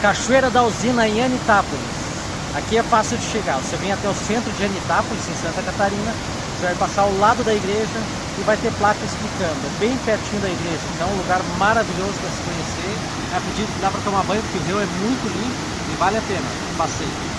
Cachoeira da Usina em Anitápolis. Aqui é fácil de chegar. Você vem até o centro de Anitápolis, em Santa Catarina. Você vai passar ao lado da igreja e vai ter placa explicando. É bem pertinho da igreja. Então é um lugar maravilhoso para se conhecer. Rapidinho, dá para tomar banho porque o rio é muito limpo e vale a pena o passeio.